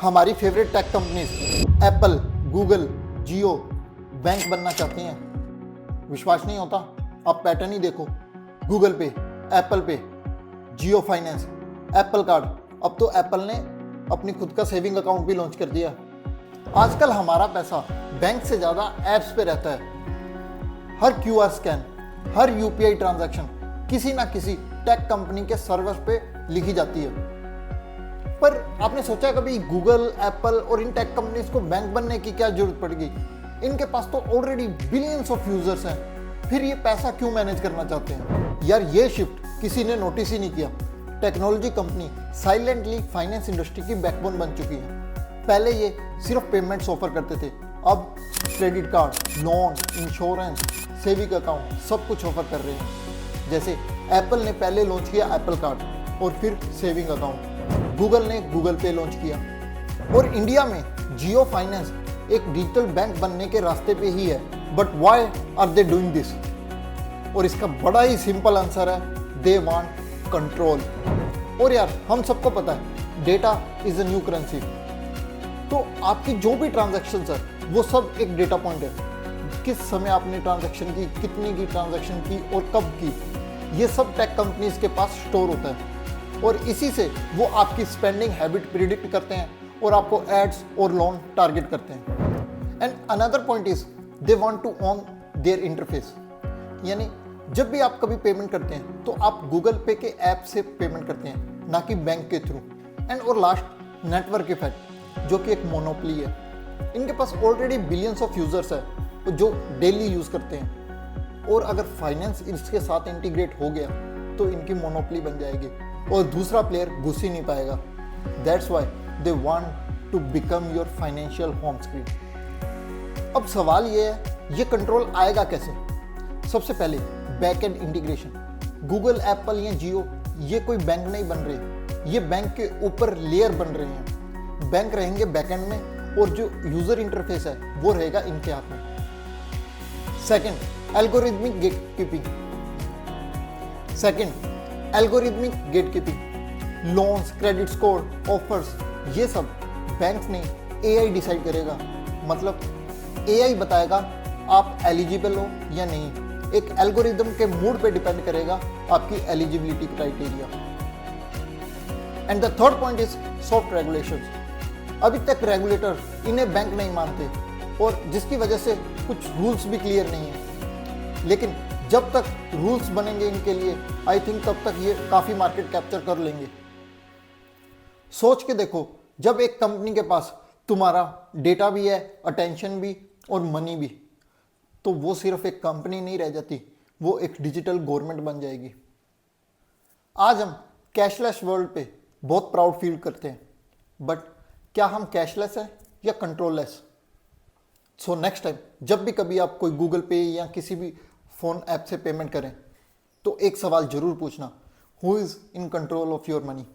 हमारी favourite tech companies Apple, Google, Jio bank बनना चाहती हैं। विश्वास नहीं होता? आप पैटर्न ही देखो। गूगल पे, एप्पल पे, जियो फाइनेंस, एप्पल कार्ड। अब तो एप्पल ने अपनी खुद का सेविंग अकाउंट भी लॉन्च कर दिया। आजकल हमारा पैसा बैंक से ज़्यादा ऐप्स पे रहता है। हर क्यूआर स्कैन, हर यूपीआई ट्रांजैक्शन किसी ना किसी टेक कंपनी के सर्वर पे लिखी जाती है। पर आपने सोचा कभी गूगल, एप्पल और इन टेक कंपनीज को बैंक बनने की क्या जरूरत पड़ेगी? इनके पास तो ऑलरेडी बिलियंस ऑफ यूजर्स हैं। फिर ये पैसा क्यों मैनेज करना चाहते हैं? यार ये शिफ्ट किसी ने नोटिस ही नहीं किया। Technology company silently finance industry की बैकबोन बन चुकी है। पहले ये सिर्फ पेमेंट्स ऑफर करते थे, अब credit card, loan, insurance, saving account सब कुछ ऑफर कर रहे हैं। जैसे एप्पल ने पहले लॉन्च किया एप्पल कार्ड और फिर सेविंग अकाउंट। गूगल ने गूगल पे लॉन्च किया और इंडिया में जियो फाइनेंस एक डिजिटल बैंक बनने के रास्ते पे ही है। But why are they doing this? और इसका बड़ा ही सिंपल आंसर है, दे वांट कंट्रोल। और यार हम सबको पता है data is a new currency. तो आपकी जो भी ट्रांजैक्शंस है वो सब एक डेटा पॉइंट है। किस समय आपने ट्रांजैक्शन की, कितनी की ट्रांजैक्शन की और कब की, ये सब टेक कंपनीज के पास स्टोर होता है और इसी से वो आपकी स्पेंडिंग हैबिट प्रिडिक्ट करते हैं और आपको एड्स और लोन टारगेट करते हैं। And another point is they want to own their interface. यानी जब भी आप कभी पेमेंट करते हैं तो आप गूगल पे के ऐप से पेमेंट करते हैं, ना कि बैंक के थ्रू। एंड और लास्ट, नेटवर्क इफेक्ट, जो कि एक मोनोपोली है। इनके पास ऑलरेडी बिलियंस ऑफ यूजर्स है जो डेली यूज करते हैं और अगर फाइनेंस इसके साथ इंटीग्रेट हो गया तो इनकी मोनोपोली बन जाएगी और दूसरा प्लेयर घुस ही नहीं पाएगा। That's why they want to become your financial home screen. अब सवाल ये है, ये कंट्रोल आएगा कैसे? सबसे पहले back and integration. Google, Apple या जियो ये कोई बैंक नहीं बन रहे, ये बैंक के ऊपर लेयर बन रहे हैं। बैंक रहेंगे बैकएंड में और जो यूजर इंटरफेस है वो रहेगा इनके हाथ में। Second, algorithmic gatekeeping. Loans, credit score, offers, ये सब बैंक ने एआई डिसाइड करेगा। मतलब एआई बताएगा आप एलिजिबल हो या नहीं। एक एल्गोरिदम के मूड पे डिपेंड करेगा आपकी eligibility criteria. And the third point is soft regulations. अभी तक रेगुलेटर इन्हें बैंक नहीं मानते और जिसकी वजह से कुछ रूल्स भी क्लियर नहीं है। लेकिन जब तक रूल्स बनेंगे इनके लिए, आई थिंक तब तक ये काफ़ी मार्केट कैप्चर कर लेंगे। सोच के देखो, जब एक कंपनी के पास तुम्हारा डेटा भी है, अटेंशन भी और मनी भी, तो वो सिर्फ एक कंपनी नहीं रह जाती, वो एक डिजिटल गवर्नमेंट बन जाएगी। आज हम कैशलेस वर्ल्ड पे बहुत प्राउड फील करते हैं, बट क्या हम कैशलेस हैं या कंट्रोललेस? सो नेक्स्ट टाइम जब भी कभी आप कोई गूगल पे या किसी भी फ़ोन ऐप से पेमेंट करें तो एक सवाल जरूर पूछना, who is in control of your money?